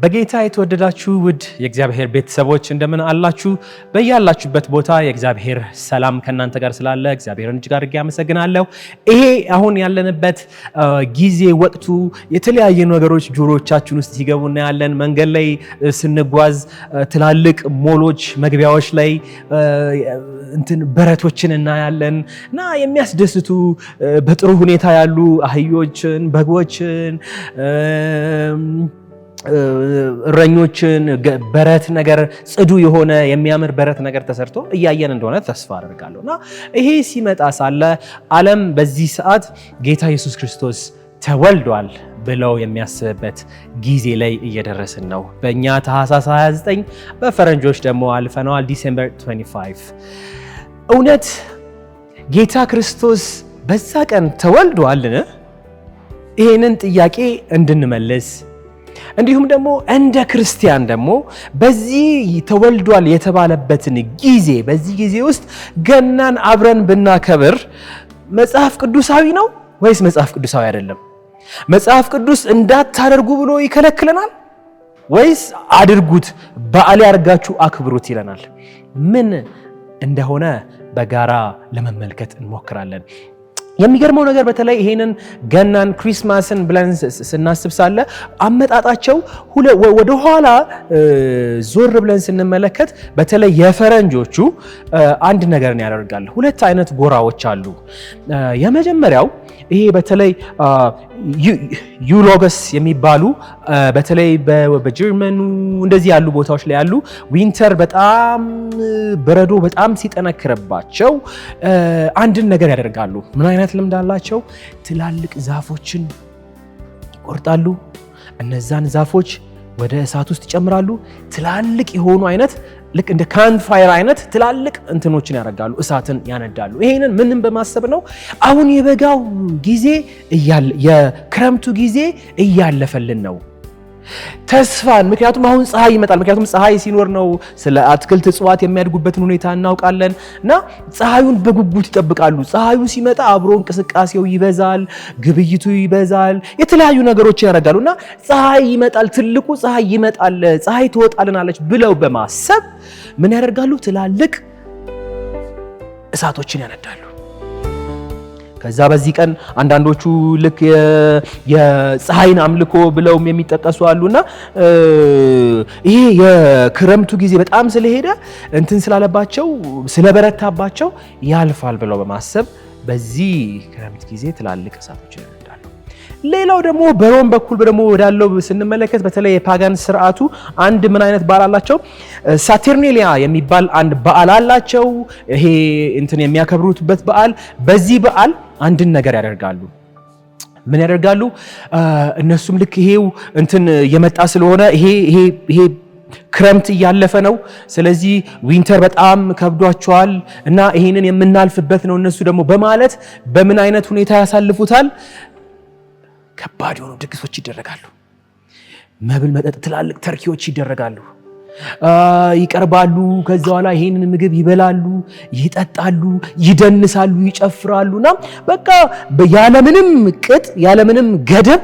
በጌታ የተወደዳችሁ ውድ የእግዚአብሔር ቤተሰቦች እንደምን አላችሁ? በያላችሁበት ቦታ የእግዚአብሔር ሰላም ከእናንተ ጋር ስላለ እግዚአብሔርን እጅግ አድርጌ አመሰግናለሁ። ይሄ አሁን ያለንበት ጊዜ ወቅቱ የተለያዩ ነገሮች ጆሮቻችን ውስጥ ሲገቡ እናያለን። መንገድ ላይ ስንጓዝ ትላልቅ ሞሎች መግቢያዎች ላይ በረቶችን እናያለን እና የሚያስደስቱ በጥሩ ሁኔታ ያሉ አህዮችን፣ በጎችን፣ እረኞችን በረት ነገር ጽዱ የሆነ የሚያምር በረት ነገር ተሰርቶ እያየን እንደሆነ ተስፋ አደርጋለሁና ይሄ ሲመጣ ሳለ ዓለም በዚህ ሰዓት ጌታ ኢየሱስ ክርስቶስ ተወልዷል ብለው የሚያስብበት ጊዜ ላይ እየደረስን ነው። በእኛ ታኅሳስ 29 በፈረንጆች ደግሞ አልፈነዋል ዲሴምበር 25። እውነት ጌታ ክርስቶስ በዛ ቀን ተወልዷልን? ይሄንን ጥያቄ እንድንመልስ እንዲሁም ደግሞ እንደ ክርስቲያን ደግሞ በዚህ ተወልዷል የተባለበትን ጊዜ በዚህ ጊዜ ውስጥ ገናን አብረን ብናከብር መጽሐፍ ቅዱሳዊ ነው ወይስ መጽሐፍ ቅዱሳዊ አይደለም? መጽሐፍ ቅዱስ እንዳታደርጉ ብሎ ይከለክለናል ወይስ አድርጉት፣ በዓል ያርጋችሁ አክብሩት ይለናል? ምን እንደሆነ በጋራ ለመመልከት እንሞክራለን። የሚገርመው ነገር በተለይ ይሄንን ገናን ክሪስማስን ብለን ስናስብ ሳለ አመጣጣቸው ወደ ኋላ ዞር ብለን ስንመለከት በተለይ የፈረንጆቹ አንድ ነገርን ያደርጋል። ሁለት አይነት ጎራዎች አሉ። የመጀመሪያው ይሄ በተለይ ዩሎገስ የሚባሉ በተለይ በጀርመኑ እንደዚህ ያሉ ቦታዎች ላይ ያሉ ዊንተር በጣም በረዶ በጣም ሲጠነክርባቸው አንድን ነገር ያደርጋሉ። ምን አይነት ልምድ አላቸው? ትላልቅ ዛፎችን ይቆርጣሉ። እነዛን ዛፎች ወደ እሳት ውስጥ ይጨምራሉ። ትላልቅ የሆኑ አይነት ልክ እንደ ካምፕ ፋየር አይነት ትላልቅ እንትኖችን ያደርጋሉ፣ እሳትን ያነዳሉ። ይሄንን ምንም በማሰብ ነው አሁን የበጋው ጊዜ የክረምቱ ጊዜ እያለፈልን ነው። ተስፋን ምክንያቱም አሁን ፀሐይ ይመጣል። ምክንያቱም ፀሐይ ሲኖር ነው ስለ አትክልት እጽዋት የሚያድጉበትን ሁኔታ እናውቃለን እና ፀሐዩን በጉጉት ይጠብቃሉ። ፀሐዩ ሲመጣ አብሮ እንቅስቃሴው ይበዛል፣ ግብይቱ ይበዛል፣ የተለያዩ ነገሮችን ያደርጋሉ እና ፀሐይ ይመጣል፣ ትልቁ ፀሐይ ይመጣል፣ ፀሐይ ትወጣልናለች ብለው በማሰብ ምን ያደርጋሉ? ትላልቅ እሳቶችን ያነዳሉ። ከዛ በዚህ ቀን አንዳንዶቹ ልክ የፀሐይን አምልኮ ብለውም የሚጠቀሱ አሉና ይሄ የክረምቱ ጊዜ በጣም ስለሄደ እንትን ስላለባቸው ስለበረታባቸው ያልፋል ብለው በማሰብ በዚህ ክረምት ጊዜ ትላልቅ እሳቶችን ያነዳሉ። ሌላው ደግሞ በሮም በኩል ደግሞ ወዳለው ስንመለከት በተለይ የፓጋን ስርዓቱ አንድ ምን አይነት በዓል አላቸው? ሳተርኔሊያ የሚባል አንድ በዓል አላቸው። ይሄ እንትን የሚያከብሩትበት በዓል። በዚህ በዓል አንድን ነገር ያደርጋሉ። ምን ያደርጋሉ? እነሱም ልክ ይሄው እንትን የመጣ ስለሆነ ይሄ ክረምት እያለፈ ነው። ስለዚህ ዊንተር በጣም ከብዷቸዋል እና ይሄንን የምናልፍበት ነው እነሱ ደግሞ በማለት በምን አይነት ሁኔታ ያሳልፉታል? ከባድ የሆኑ ድግሶች ይደረጋሉ። መብል መጠጥ፣ ትላልቅ ተርኪዎች ይደረጋሉ፣ ይቀርባሉ። ከዛ በኋላ ይሄንን ምግብ ይበላሉ፣ ይጠጣሉ፣ ይደንሳሉ፣ ይጨፍራሉና በቃ ያለምንም ቅጥ ያለምንም ገደብ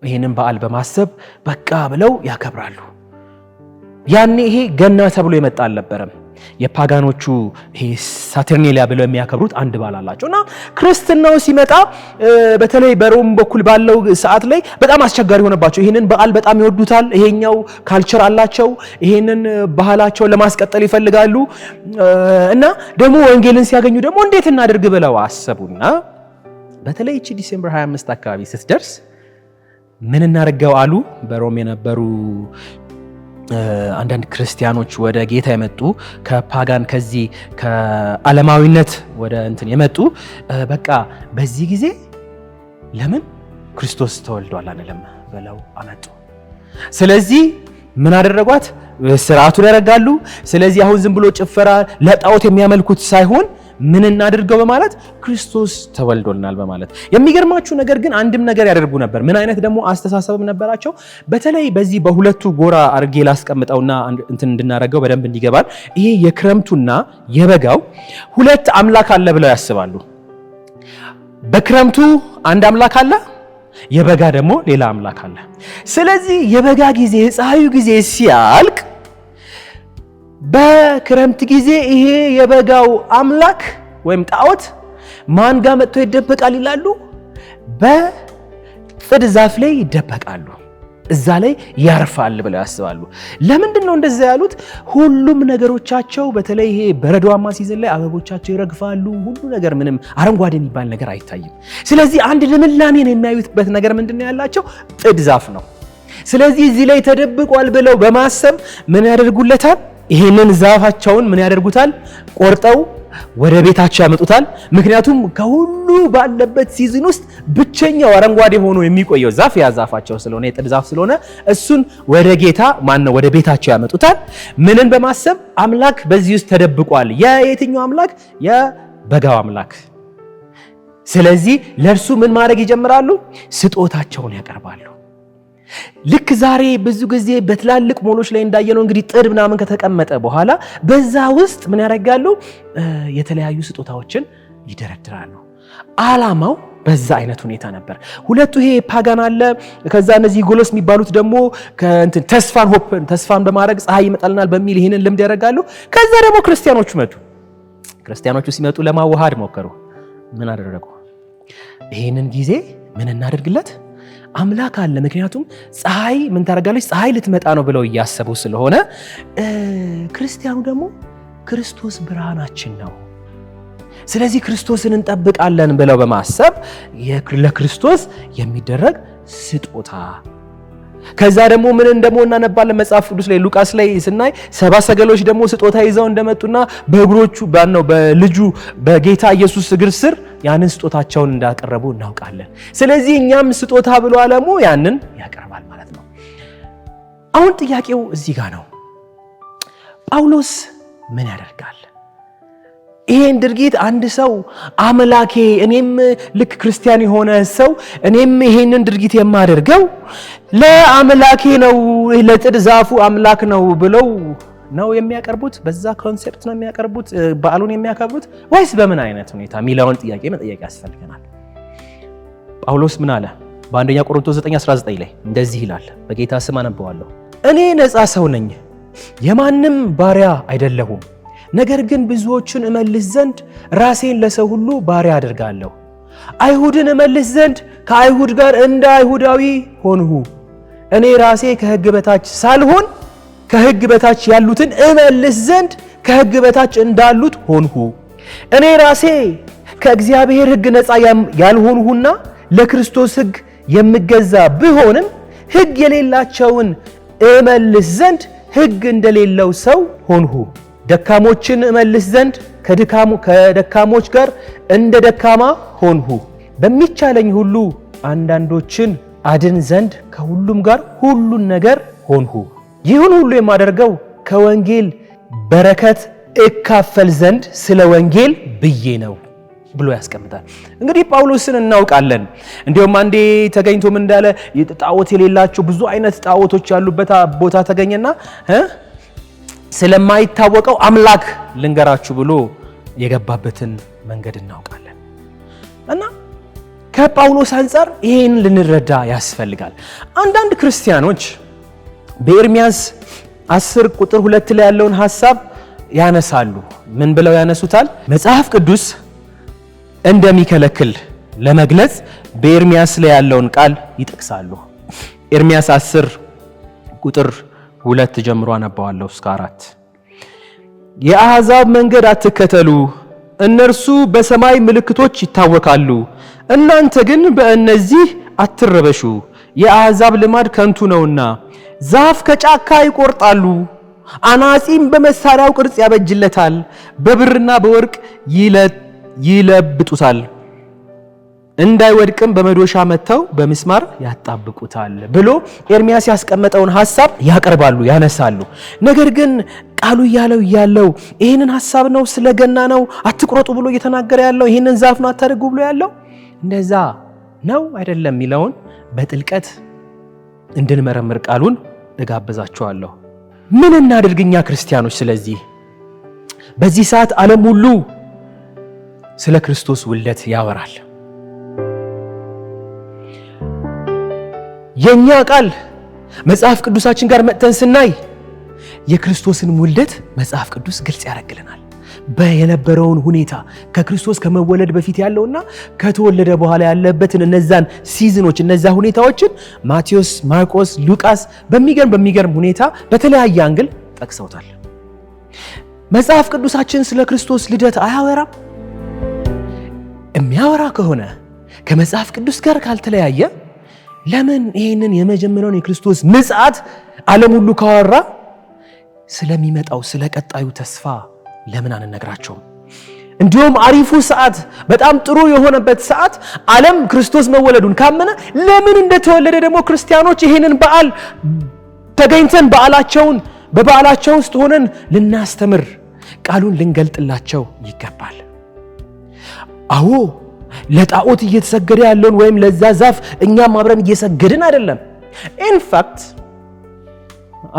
ይሄንን በዓል በማሰብ በቃ ብለው ያከብራሉ። ያኔ ይሄ ገና ተብሎ የመጣ አልነበረም። የፓጋኖቹ ይሄ ሳተርኔሊያ ብለው የሚያከብሩት አንድ በዓል አላቸው እና ክርስትናው ሲመጣ በተለይ በሮም በኩል ባለው ሰዓት ላይ በጣም አስቸጋሪ ሆነባቸው። ይሄንን በዓል በጣም ይወዱታል። ይሄኛው ካልቸር አላቸው። ይሄንን ባህላቸውን ለማስቀጠል ይፈልጋሉ እና ደግሞ ወንጌልን ሲያገኙ ደግሞ እንዴት እናድርግ ብለው አሰቡና በተለይ እቺ ዲሴምበር 25 አካባቢ ስትደርስ ምን እናደርገው አሉ። በሮም የነበሩ አንዳንድ ክርስቲያኖች ወደ ጌታ የመጡ ከፓጋን ከዚህ ከዓለማዊነት ወደ እንትን የመጡ በቃ በዚህ ጊዜ ለምን ክርስቶስ ተወልዷል አንልም ብለው አመጡ። ስለዚህ ምን አደረጓት? ስርዓቱን ያደርጋሉ። ስለዚህ አሁን ዝም ብሎ ጭፈራ ለጣዖት የሚያመልኩት ሳይሆን ምን እናድርገው በማለት ክርስቶስ ተወልዶልናል በማለት። የሚገርማችሁ ነገር ግን አንድም ነገር ያደርጉ ነበር። ምን አይነት ደግሞ አስተሳሰብ ነበራቸው? በተለይ በዚህ በሁለቱ ጎራ አርጌ ላስቀምጠውና እንትን እንድናረገው በደንብ እንዲገባል። ይሄ የክረምቱና የበጋው ሁለት አምላክ አለ ብለው ያስባሉ። በክረምቱ አንድ አምላክ አለ፣ የበጋ ደግሞ ሌላ አምላክ አለ። ስለዚህ የበጋ ጊዜ የፀሐዩ ጊዜ ሲያልቅ በክረምት ጊዜ ይሄ የበጋው አምላክ ወይም ጣዖት ማን ጋር መጥቶ ይደበቃል ይላሉ? በጥድ ዛፍ ላይ ይደበቃሉ፣ እዛ ላይ ያርፋል ብለው ያስባሉ። ለምንድን ነው እንደዛ ያሉት? ሁሉም ነገሮቻቸው በተለይ ይሄ በረዷማ ሲዝን ላይ አበቦቻቸው ይረግፋሉ፣ ሁሉ ነገር ምንም አረንጓዴ የሚባል ነገር አይታይም። ስለዚህ አንድ ልምላሜን የሚያዩትበት ነገር ምንድነው ያላቸው? ጥድ ዛፍ ነው። ስለዚህ እዚህ ላይ ተደብቋል ብለው በማሰብ ምን ያደርጉለታል? ይሄንን ዛፋቸውን ምን ያደርጉታል? ቆርጠው ወደ ቤታቸው ያመጡታል። ምክንያቱም ከሁሉ ባለበት ሲዝን ውስጥ ብቸኛው አረንጓዴ ሆኖ የሚቆየው ዛፍ ያ ዛፋቸው ስለሆነ የጥድ ዛፍ ስለሆነ እሱን ወደ ጌታ ወደ ቤታቸው ያመጡታል። ምንን በማሰብ? አምላክ በዚህ ውስጥ ተደብቋል። የየትኛው አምላክ? የበጋው አምላክ። ስለዚህ ለእርሱ ምን ማድረግ ይጀምራሉ? ስጦታቸውን ያቀርባሉ። ልክ ዛሬ ብዙ ጊዜ በትላልቅ ሞሎች ላይ እንዳየነው እንግዲህ ጥድ ምናምን ከተቀመጠ በኋላ በዛ ውስጥ ምን ያደርጋሉ? የተለያዩ ስጦታዎችን ይደረድራሉ። ዓላማው በዛ አይነት ሁኔታ ነበር። ሁለቱ ይሄ ፓጋን አለ፣ ከዛ እነዚህ ጎሎስ የሚባሉት ደግሞ ተስፋን በማድረግ ፀሐይ ይመጣልናል በሚል ይሄንን ልምድ ያደርጋሉ። ከዛ ደግሞ ክርስቲያኖቹ መጡ። ክርስቲያኖቹ ሲመጡ ለማዋሃድ ሞከሩ። ምን አደረጉ? ይሄንን ጊዜ ምን እናደርግለት? አምላክ አለ። ምክንያቱም ፀሐይ ምን ታደርጋለች? ፀሐይ ልትመጣ ነው ብለው እያሰቡ ስለሆነ ክርስቲያኑ ደግሞ ክርስቶስ ብርሃናችን ነው፣ ስለዚህ ክርስቶስን እንጠብቃለን ብለው በማሰብ ለክርስቶስ የሚደረግ ስጦታ። ከዛ ደግሞ ምን እንደሞ እናነባለን መጽሐፍ ቅዱስ ላይ ሉቃስ ላይ ስናይ 70 ሰገሎች ደግሞ ስጦታ ይዘው እንደመጡና በእግሮቹ በልጁ በጌታ ኢየሱስ እግር ስር ያንን ስጦታቸውን እንዳቀረቡ እናውቃለን። ስለዚህ እኛም ስጦታ ብሎ ዓለሙ ያንን ያቀርባል ማለት ነው። አሁን ጥያቄው እዚህ ጋር ነው። ጳውሎስ ምን ያደርጋል? ይሄን ድርጊት አንድ ሰው አምላኬ እኔም ልክ ክርስቲያን የሆነ ሰው እኔም ይሄንን ድርጊት የማደርገው ለአምላኬ ነው፣ ለጥድ ዛፉ አምላክ ነው ብለው ነው የሚያቀርቡት? በዛ ኮንሴፕት ነው የሚያቀርቡት በዓሉን የሚያከብሩት ወይስ በምን አይነት ሁኔታ የሚለውን ጥያቄ መጠየቅ ያስፈልገናል። ጳውሎስ ምን አለ? በአንደኛ ቆሮንቶስ 9:19 ላይ እንደዚህ ይላል። በጌታ ስም አነበዋለሁ። እኔ ነፃ ሰው ነኝ፣ የማንም ባሪያ አይደለሁም። ነገር ግን ብዙዎችን እመልስ ዘንድ ራሴን ለሰው ሁሉ ባሪያ አድርጋለሁ። አይሁድን እመልስ ዘንድ ከአይሁድ ጋር እንደ አይሁዳዊ ሆንሁ። እኔ ራሴ ከሕግ በታች ሳልሆን ከሕግ በታች ያሉትን እመልስ ዘንድ ከሕግ በታች እንዳሉት ሆንሁ። እኔ ራሴ ከእግዚአብሔር ሕግ ነፃ ያልሆንሁና ለክርስቶስ ሕግ የምገዛ ብሆንም ሕግ የሌላቸውን እመልስ ዘንድ ሕግ እንደሌለው ሰው ሆንሁ። ደካሞችን እመልስ ዘንድ ከደካሞች ጋር እንደ ደካማ ሆንሁ። በሚቻለኝ ሁሉ አንዳንዶችን አድን ዘንድ ከሁሉም ጋር ሁሉን ነገር ሆንሁ። ይህን ሁሉ የማደርገው ከወንጌል በረከት እካፈል ዘንድ ስለ ወንጌል ብዬ ነው ብሎ ያስቀምጣል። እንግዲህ ጳውሎስን እናውቃለን። እንዲሁም አንዴ ተገኝቶ ምን እንዳለ ጣዖት የሌላቸው ብዙ አይነት ጣዖቶች ያሉበት ቦታ ተገኘና ስለማይታወቀው አምላክ ልንገራችሁ ብሎ የገባበትን መንገድ እናውቃለን። እና ከጳውሎስ አንፃር ይሄን ልንረዳ ያስፈልጋል። አንዳንድ ክርስቲያኖች በኤርሚያስ 10 ቁጥር 2 ላይ ያለውን ሐሳብ ያነሳሉ። ምን ብለው ያነሱታል? መጽሐፍ ቅዱስ እንደሚከለክል ለመግለጽ በኤርሚያስ ላይ ያለውን ቃል ይጠቅሳሉ። ኤርሚያስ 10 ቁጥር 2 ጀምሮ አነባዋለሁ እስከ 4። የአሕዛብ መንገድ አትከተሉ፣ እነርሱ በሰማይ ምልክቶች ይታወካሉ፣ እናንተ ግን በእነዚህ አትረበሹ። የአሕዛብ ልማድ ከንቱ ነውና ዛፍ ከጫካ ይቆርጣሉ፣ አናጺም በመሳሪያው ቅርጽ ያበጅለታል፣ በብርና በወርቅ ይለብጡታል፣ እንዳይወድቅም በመዶሻ መተው በምስማር ያጣብቁታል ብሎ ኤርሚያስ ያስቀመጠውን ሐሳብ ያቀርባሉ፣ ያነሳሉ። ነገር ግን ቃሉ ያለው ይሄንን ሐሳብ ነው፣ ስለገና ነው አትቆርጡ ብሎ እየተናገረ ያለው ይሄንን ዛፍ ነው አታድርጉ ብሎ ያለው እንደዛ ነው አይደለም የሚለውን በጥልቀት እንድንመረምር ቃሉን እጋብዛችኋለሁ። ምን እናድርግኛ ክርስቲያኖች? ስለዚህ በዚህ ሰዓት ዓለም ሁሉ ስለ ክርስቶስ ውልደት ያወራል። የኛ ቃል መጽሐፍ ቅዱሳችን ጋር መጥተን ስናይ የክርስቶስን ውልደት መጽሐፍ ቅዱስ ግልጽ ያደርግልናል። በየነበረውን ሁኔታ ከክርስቶስ ከመወለድ በፊት ያለውና ከተወለደ በኋላ ያለበትን እነዛን ሲዝኖች እነዛ ሁኔታዎችን ማቴዎስ፣ ማርቆስ፣ ሉቃስ በሚገርም ሁኔታ በተለያየ አንግል ጠቅሰውታል። መጽሐፍ ቅዱሳችን ስለ ክርስቶስ ልደት አያወራም? የሚያወራ ከሆነ ከመጽሐፍ ቅዱስ ጋር ካልተለያየ ለምን ይህንን የመጀመሪያውን የክርስቶስ ምጽአት ዓለም ሁሉ ካወራ ስለሚመጣው ስለ ቀጣዩ ተስፋ ለምን አንነግራቸውም? እንዲሁም አሪፉ ሰዓት በጣም ጥሩ የሆነበት ሰዓት ዓለም ክርስቶስ መወለዱን ካመነ ለምን እንደተወለደ ደግሞ ክርስቲያኖች ይህንን በዓል ተገኝተን በበዓላቸው ውስጥ ሆነን ልናስተምር ቃሉን ልንገልጥላቸው ይገባል። አዎ ለጣዖት እየተሰገደ ያለውን ወይም ለዛ ዛፍ እኛም አብረን እየሰገድን አይደለም። ኢንፋክት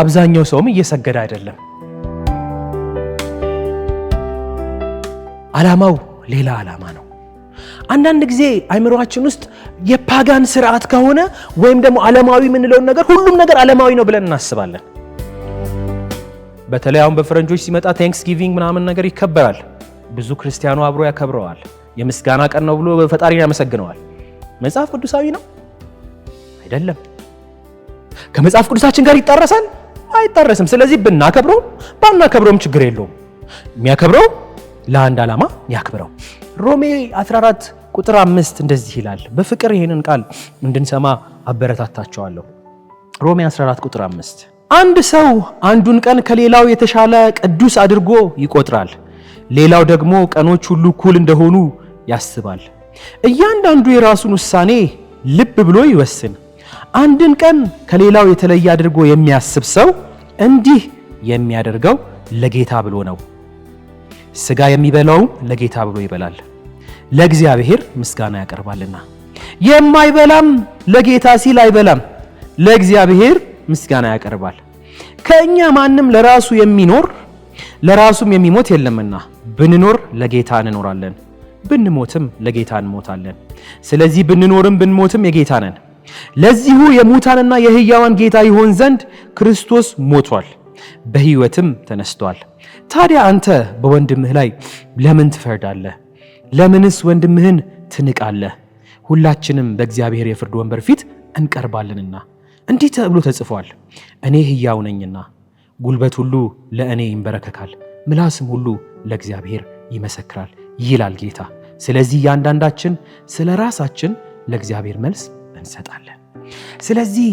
አብዛኛው ሰውም እየሰገደ አይደለም። ዓላማው ሌላ ዓላማ ነው። አንዳንድ ጊዜ አይምሮአችን ውስጥ የፓጋን ስርዓት ከሆነ ወይም ደግሞ ዓለማዊ የምንለውን ነገር ሁሉም ነገር ዓለማዊ ነው ብለን እናስባለን። በተለይ አሁን በፈረንጆች ሲመጣ ታንክስጊቪንግ ምናምን ነገር ይከበራል። ብዙ ክርስቲያኑ አብሮ ያከብረዋል። የምስጋና ቀን ነው ብሎ ፈጣሪን ያመሰግነዋል። መጽሐፍ ቅዱሳዊ ነው አይደለም። ከመጽሐፍ ቅዱሳችን ጋር ይጣረሳል አይጣረስም። ስለዚህ ባናከብረውም ችግር የለውም። የሚያከብረው ለአንድ ዓላማ ያክብረው። ሮሜ 14 ቁጥር 5 እንደዚህ ይላል። በፍቅር ይህንን ቃል እንድንሰማ አበረታታቸዋለሁ። ሮሜ 14 ቁጥር 5 አንድ ሰው አንዱን ቀን ከሌላው የተሻለ ቅዱስ አድርጎ ይቆጥራል፣ ሌላው ደግሞ ቀኖች ሁሉ እኩል እንደሆኑ ያስባል። እያንዳንዱ የራሱን ውሳኔ ልብ ብሎ ይወስን። አንድን ቀን ከሌላው የተለየ አድርጎ የሚያስብ ሰው እንዲህ የሚያደርገው ለጌታ ብሎ ነው። ሥጋ የሚበላውም ለጌታ ብሎ ይበላል፣ ለእግዚአብሔር ምስጋና ያቀርባልና። የማይበላም ለጌታ ሲል አይበላም፣ ለእግዚአብሔር ምስጋና ያቀርባል። ከእኛ ማንም ለራሱ የሚኖር ለራሱም የሚሞት የለምና፣ ብንኖር ለጌታ እንኖራለን፣ ብንሞትም ለጌታ እንሞታለን። ስለዚህ ብንኖርም ብንሞትም የጌታ ነን። ለዚሁ የሙታንና የሕያዋን ጌታ ይሆን ዘንድ ክርስቶስ ሞቷል፣ በሕይወትም ተነስቷል። ታዲያ አንተ በወንድምህ ላይ ለምን ትፈርዳለህ? ለምንስ ወንድምህን ትንቃለህ? ሁላችንም በእግዚአብሔር የፍርድ ወንበር ፊት እንቀርባለንና እንዲህ ተብሎ ተጽፏል፣ እኔ ሕያው ነኝና ጉልበት ሁሉ ለእኔ ይንበረከካል፣ ምላስም ሁሉ ለእግዚአብሔር ይመሰክራል ይላል ጌታ። ስለዚህ እያንዳንዳችን ስለ ራሳችን ለእግዚአብሔር መልስ እንሰጣለን። ስለዚህ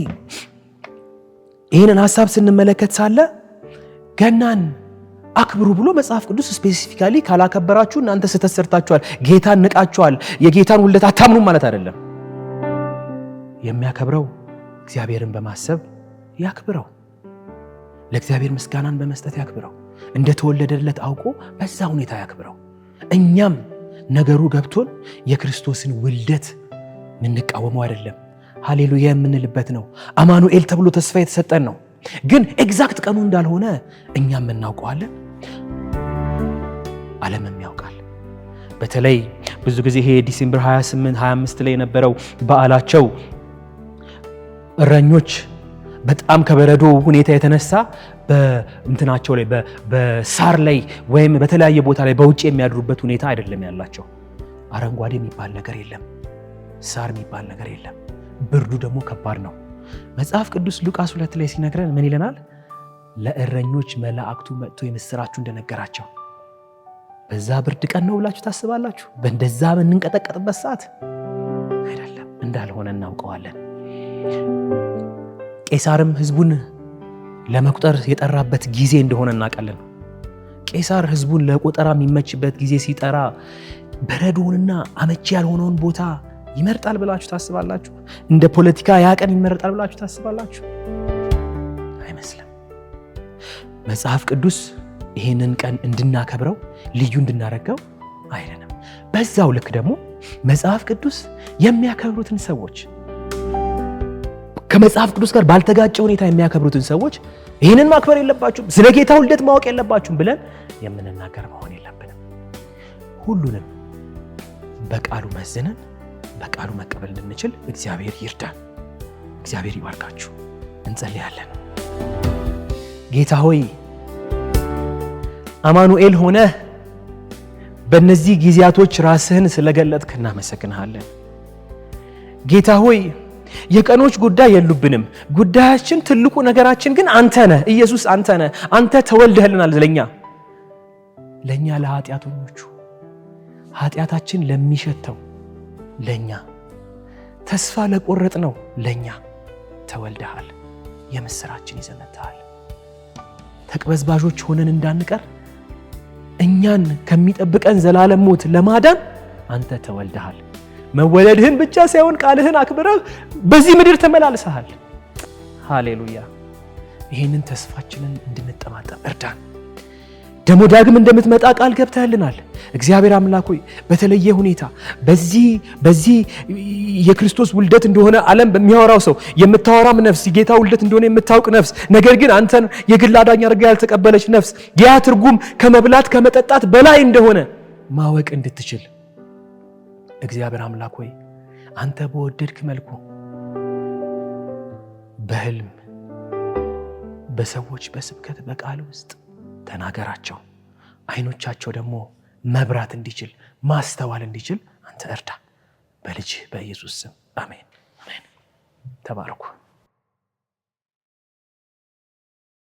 ይህንን ሐሳብ ስንመለከት ሳለ ገናን አክብሩ ብሎ መጽሐፍ ቅዱስ ስፔሲፊካሊ ካላከበራችሁ እናንተ ስህተት ሰርታችኋል፣ ጌታን ንቃችኋል፣ የጌታን ውልደት አታምኑም ማለት አይደለም። የሚያከብረው እግዚአብሔርን በማሰብ ያክብረው፣ ለእግዚአብሔር ምስጋናን በመስጠት ያክብረው፣ እንደተወለደለት አውቆ በዛ ሁኔታ ያክብረው። እኛም ነገሩ ገብቶን የክርስቶስን ውልደት ምንቃወመው አይደለም፣ ሃሌሉያ የምንልበት ነው። አማኑኤል ተብሎ ተስፋ የተሰጠን ነው። ግን ኤግዛክት ቀኑ እንዳልሆነ እኛም እናውቀዋለን፣ ዓለምም ያውቃል። በተለይ ብዙ ጊዜ ይሄ ዲሴምበር 28 25 ላይ የነበረው በዓላቸው እረኞች በጣም ከበረዶ ሁኔታ የተነሳ በእንትናቸው ላይ በሳር ላይ ወይም በተለያየ ቦታ ላይ በውጭ የሚያድሩበት ሁኔታ አይደለም ያላቸው። አረንጓዴ የሚባል ነገር የለም፣ ሳር የሚባል ነገር የለም። ብርዱ ደግሞ ከባድ ነው። መጽሐፍ ቅዱስ ሉቃስ 2 ላይ ሲነግረን ምን ይለናል? ለእረኞች መላእክቱ መጥቶ የምስራችሁ እንደነገራቸው። በዛ ብርድ ቀን ነው ብላችሁ ታስባላችሁ? በእንደዛ የምንንቀጠቀጥበት ሰዓት አይደለም፣ እንዳልሆነ እናውቀዋለን። ቄሳርም ህዝቡን ለመቁጠር የጠራበት ጊዜ እንደሆነ እናውቃለን። ቄሳር ህዝቡን ለቆጠራ የሚመችበት ጊዜ ሲጠራ በረዶውንና አመቺ ያልሆነውን ቦታ ይመርጣል ብላችሁ ታስባላችሁ? እንደ ፖለቲካ ያ ቀን ይመርጣል ብላችሁ ታስባላችሁ? አይመስልም። መጽሐፍ ቅዱስ ይህንን ቀን እንድናከብረው ልዩ እንድናረገው አይደለም። በዛው ልክ ደግሞ መጽሐፍ ቅዱስ የሚያከብሩትን ሰዎች ከመጽሐፍ ቅዱስ ጋር ባልተጋጨ ሁኔታ የሚያከብሩትን ሰዎች ይህንን ማክበር የለባችሁም፣ ስለ ጌታ ውልደት ማወቅ የለባችሁም ብለን የምንናገር መሆን የለብንም። ሁሉንም በቃሉ መዝነን በቃሉ መቀበል እንድንችል እግዚአብሔር ይርዳን። እግዚአብሔር ይባርካችሁ። እንጸልያለን። ጌታ ሆይ አማኑኤል ሆነ በእነዚህ ጊዜያቶች ራስህን ስለገለጥክ እናመሰግንሃለን። ጌታ ሆይ የቀኖች ጉዳይ የሉብንም። ጉዳያችን ትልቁ ነገራችን ግን አንተ ነህ ኢየሱስ፣ አንተ ነህ። አንተ ተወልደህልናል ለኛ ለኃጢአተኞቹ፣ ኃጢአታችን ለሚሸተው ለኛ፣ ተስፋ ለቆረጥ ነው ለኛ ተወልደሃል። የምስራችን ይዘመታል። ተቅበዝባዦች ሆነን እንዳንቀር እኛን ከሚጠብቀን ዘላለም ሞት ለማዳን አንተ ተወልደሃል። መወለድህን ብቻ ሳይሆን ቃልህን አክብረህ በዚህ ምድር ተመላልሰሃል። ሃሌሉያ። ይህንን ተስፋችንን እንድንጠማጠም እርዳን። ደሞ ዳግም እንደምትመጣ ቃል ገብተህልናል። እግዚአብሔር አምላክ ሆይ በተለየ ሁኔታ በዚህ የክርስቶስ ውልደት እንደሆነ ዓለም በሚያወራው ሰው የምታወራም ነፍስ የጌታ ውልደት እንደሆነ የምታውቅ ነፍስ፣ ነገር ግን አንተን የግል አዳኝ አድርጋ ያልተቀበለች ነፍስ ያ ትርጉም ከመብላት ከመጠጣት በላይ እንደሆነ ማወቅ እንድትችል እግዚአብሔር አምላክ ሆይ አንተ በወደድክ መልኩ በህልም በሰዎች በስብከት በቃል ውስጥ ተናገራቸው። አይኖቻቸው ደግሞ መብራት እንዲችል ማስተዋል እንዲችል አንተ እርዳ። በልጅ በኢየሱስ ስም አሜን። ተባረኩ።